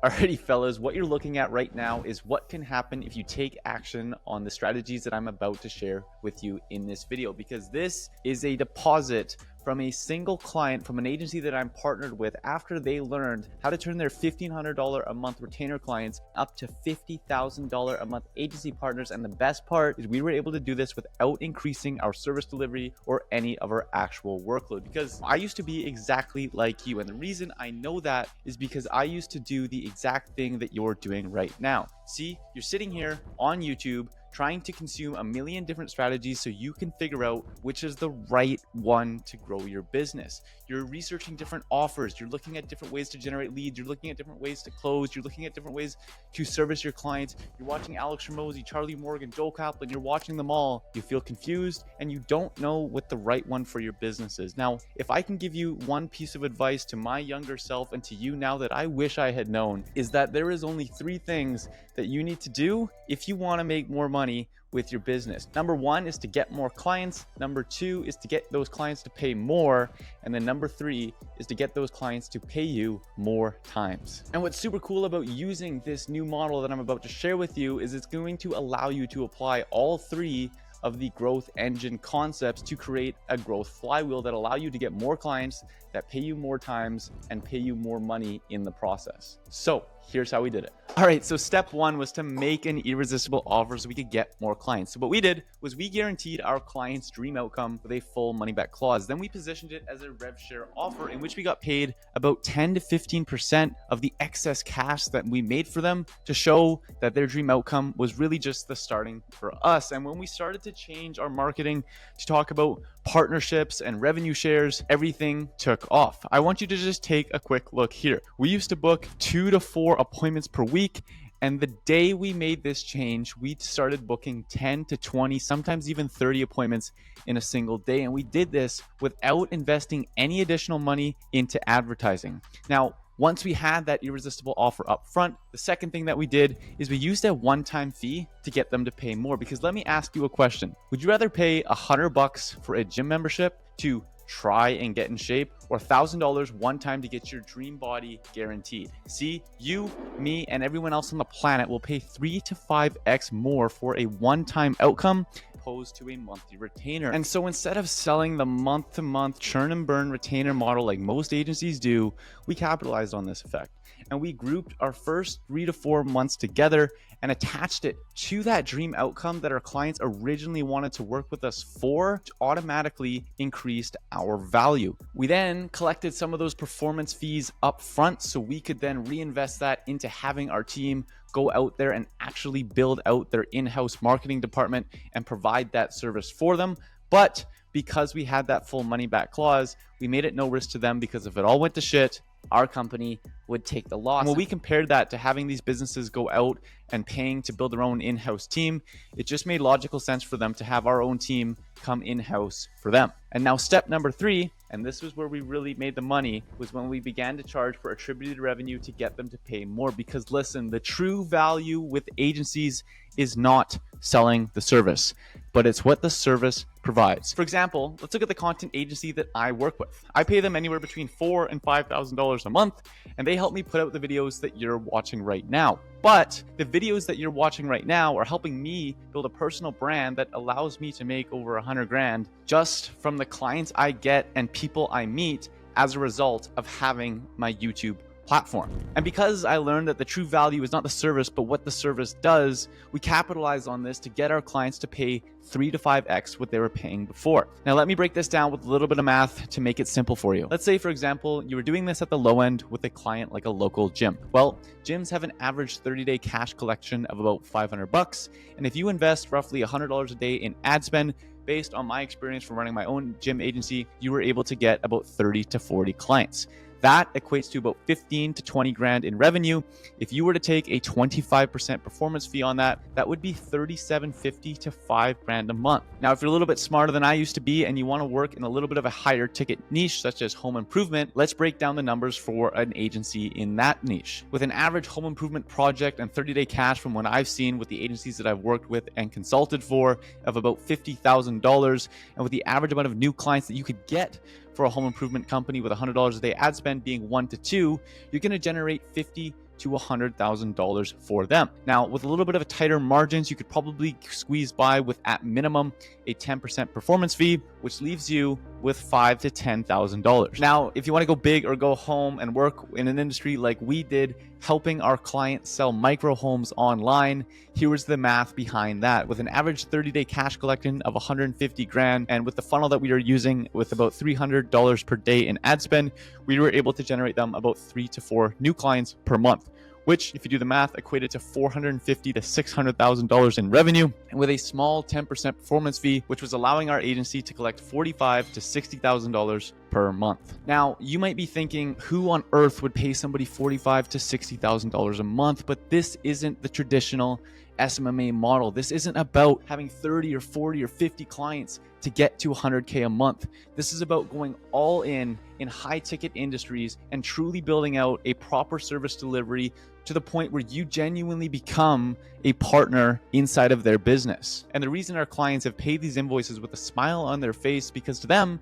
Alrighty, fellas, what you're looking at right now is what can happen if you take action on the strategies that I'm about to share with you in this video, because this is a deposit from a single client from an agency that I'm partnered with after they learned how to turn their $1,500 a month retainer clients up to $50,000 a month agency partners. And the best part is we were able to do this without increasing our service delivery or any of our actual workload, because I used to be exactly like you. And the reason I know that is because I used to do the exact thing that you're doing right now. See, you're sitting here on YouTube trying to consume a million different strategies so you can figure out which is the right one to grow your business. You're researching different offers. You're looking at different ways to generate leads. You're looking at different ways to close. You're looking at different ways to service your clients. You're watching Alex Hormozi, Charlie Morgan, Joel Kaplan. You're watching them all. You feel confused and you don't know what the right one for your business is. Now, if I can give you one piece of advice to my younger self and to you now that I wish I had known, is that there is only 3 things that you need to do if you want to make more money with your business. Number 1 is to get more clients. Number 2 is to get those clients to pay more. And then number 3 is to get those clients to pay you more times. And what's super cool about using this new model that I'm about to share with you is it's going to allow you to apply all 3 of the growth engine concepts to create a growth flywheel that allow you to get more clients that pay you more times and pay you more money in the process. So here's how we did it. All right, so step 1 was to make an irresistible offer so we could get more clients. So what we did was we guaranteed our client's dream outcome with a full money back clause. Then we positioned it as a rev share offer in which we got paid about 10 to 15% of the excess cash that we made for them to show that their dream outcome was really just the starting for us. And when we started to change our marketing to talk about partnerships and revenue shares, everything took off. I want you to just take a quick look here. We used to book 2 to 4 appointments per week. And the day we made this change, we started booking 10 to 20, sometimes even 30 appointments in a single day. And we did this without investing any additional money into advertising. Now, once we had that irresistible offer up front, the second thing that we did is we used a one-time fee to get them to pay more. Because let me ask you a question. Would you rather pay $100 for a gym membership to try and get in shape, or $1,000 one time to get your dream body guaranteed? See, you, me, and everyone else on the planet will pay 3 to 5x more for a one-time outcome opposed to a monthly retainer. And so instead of selling the month-to-month churn and burn retainer model like most agencies do, we capitalized on this effect. And we grouped our first 3 to 4 months together and attached it to that dream outcome that our clients originally wanted to work with us for, which automatically increased our value. We then collected some of those performance fees up front so we could then reinvest that into having our team go out there and actually build out their in-house marketing department and provide that service for them. But because we had that full money back clause, we made it no risk to them, because if it all went to shit, our company would take the loss. And when we compared that to having these businesses go out and paying to build their own in-house team, it just made logical sense for them to have our own team come in-house for them. And now step number 3, and this was where we really made the money, was when we began to charge for attributed revenue to get them to pay more. Because listen, the true value with agencies is not selling the service, but it's what the service provides. For example, let's look at the content agency that I work with. I pay them anywhere between $4,000 and $5,000 a month, and they help me put out the videos that you're watching right now. But the videos that you're watching right now are helping me build a personal brand that allows me to make over 100 grand just from the clients I get and people I meet as a result of having my YouTube platform. And because I learned that the true value is not the service, but what the service does, we capitalize on this to get our clients to pay 3 to 5x what they were paying before. Now, let me break this down with a little bit of math to make it simple for you. Let's say, for example, you were doing this at the low end with a client like a local gym. Well, gyms have an average 30-day cash collection of about $500. And if you invest roughly $100 a day in ad spend, based on my experience from running my own gym agency, you were able to get about 30 to 40 clients. That equates to about 15 to 20 grand in revenue. If you were to take a 25% performance fee on that, that would be $3,750 to $5 grand a month. Now, if you're a little bit smarter than I used to be and you want to work in a little bit of a higher ticket niche, such as home improvement, let's break down the numbers for an agency in that niche. With an average home improvement project and 30-day cash from what I've seen with the agencies that I've worked with and consulted for of about $50,000, and with the average amount of new clients that you could get for a home improvement company with $100 a day ad spend being 1 to 2, you're going to generate $50 to $100,000 for them. Now, with a little bit of a tighter margins, you could probably squeeze by with at minimum a 10% performance fee, which leaves you with $5,000 to $10,000. Now, if you want to go big or go home and work in an industry like we did, helping our clients sell micro homes online, here was the math behind that. With an average 30-day cash collection of 150 grand, and with the funnel that we are using with about $300 per day in ad spend, we were able to generate them about 3 to 4 new clients per month, which, if you do the math, equated to $450,000 to $600,000 in revenue, and with a small 10% performance fee, which was allowing our agency to collect $45,000 to $60,000 per month. Now, you might be thinking, who on earth would pay somebody $45,000 to $60,000 a month? But this isn't the traditional SMMA model. This isn't about having 30 or 40 or 50 clients to get to 100K a month. This is about going all in high ticket industries and truly building out a proper service delivery to the point where you genuinely become a partner inside of their business. And the reason our clients have paid these invoices with a smile on their face, because to them,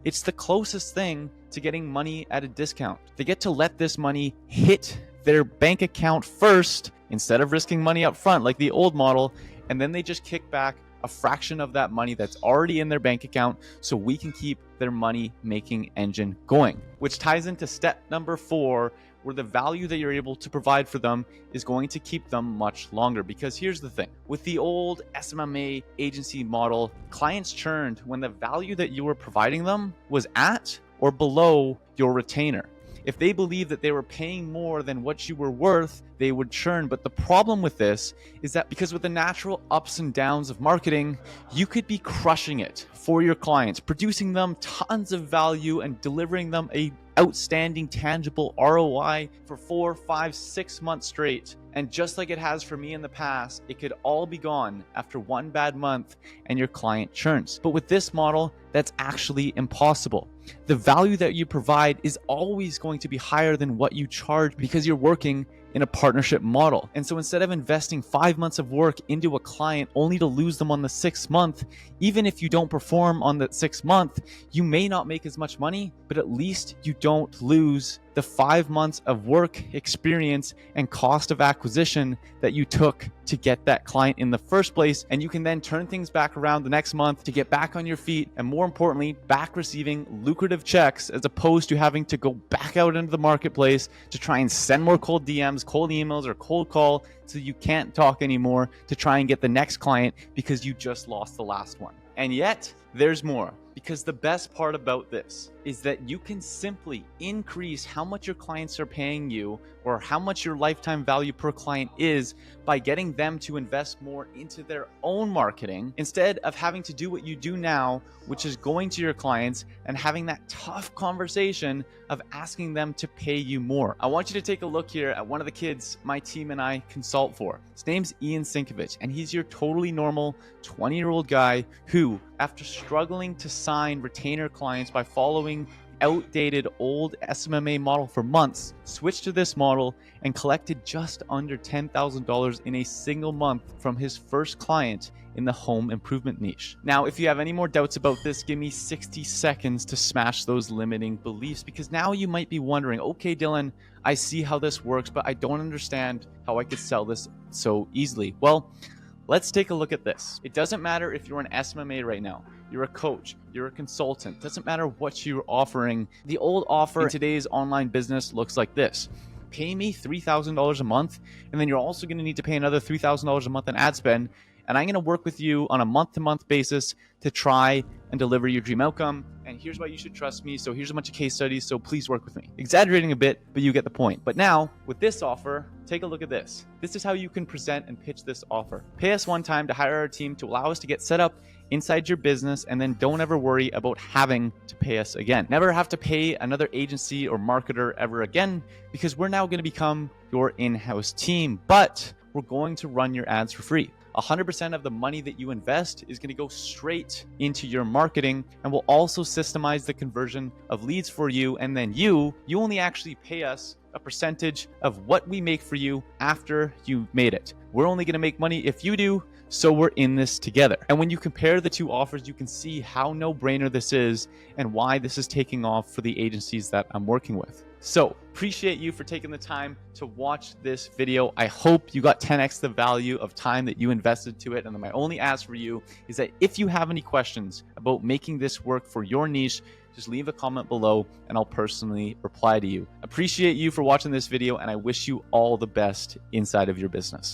it's the closest thing to getting money at a discount. They get to let this money hit their bank account first instead of risking money up front like the old model, and then they just kick back a fraction of that money that's already in their bank account so we can keep their money making engine going. Which ties into step number 4, where the value that you're able to provide for them is going to keep them much longer. Because here's the thing, with the old SMMA agency model, clients churned when the value that you were providing them was at or below your retainer. If they believed that they were paying more than what you were worth, they would churn. But the problem with this is that because with the natural ups and downs of marketing, you could be crushing it for your clients, producing them tons of value and delivering them a outstanding tangible ROI for 4, 5, 6 months straight. And just like it has for me in the past, it could all be gone after one bad month and your client churns. But with this model, that's actually impossible. The value that you provide is always going to be higher than what you charge because you're working in a partnership model. And so instead of investing 5 months of work into a client only to lose them on the 6th month, even if you don't perform on the 6th month, you may not make as much money, but at least you don't lose the 5 months of work experience and cost of acquisition that you took to get that client in the first place. And you can then turn things back around the next month to get back on your feet, and more importantly, back receiving lucrative checks, as opposed to having to go back out into the marketplace to try and send more cold DMs, cold emails, or cold call so you can't talk anymore to try and get the next client because you just lost the last one. And yet, there's more. Because the best part about this is that you can simply increase how much your clients are paying you or how much your lifetime value per client is by getting them to invest more into their own marketing instead of having to do what you do now, which is going to your clients and having that tough conversation of asking them to pay you more. I want you to take a look here at one of the kids my team and I consult for. His name's Ian Sinkovich, and he's your totally normal 20-year-old guy who, after struggling to sign retainer clients by following outdated old SMMA model for months, switched to this model and collected just under $10,000 in a single month from his first client in the home improvement niche. Now, if you have any more doubts about this, give me 60 seconds to smash those limiting beliefs, because now you might be wondering, okay, Dylan, I see how this works, but I don't understand how I could sell this so easily. Well, let's take a look at this. It doesn't matter if you're an SMMA right now, you're a coach, you're a consultant, doesn't matter what you're offering. The old offer in today's online business looks like this. Pay me $3,000 a month, and then you're also going to need to pay another $3,000 a month in ad spend, and I'm going to work with you on a month-to-month basis to try and deliver your dream outcome. And here's why you should trust me. So here's a bunch of case studies, so please work with me. Exaggerating a bit, but you get the point. But now, with this offer, take a look at this. This is how you can present and pitch this offer. Pay us one time to hire our team to allow us to get set up inside your business, and then don't ever worry about having to pay us again. Never have to pay another agency or marketer ever again, because we're now going to become your in-house team, but we're going to run your ads for free. 100% of the money that you invest is going to go straight into your marketing, and we'll also systemize the conversion of leads for you. And then you only actually pay us a percentage of what we make for you after you made it. We're only going to make money if you do, so we're in this together. And when you compare the two offers, you can see how no-brainer this is and why this is taking off for the agencies that I'm working with. So appreciate you for taking the time to watch this video. I hope you got 10x the value of time that you invested to it. And then my only ask for you is that if you have any questions about making this work for your niche, just leave a comment below and I'll personally reply to you. Appreciate you for watching this video, and I wish you all the best inside of your business.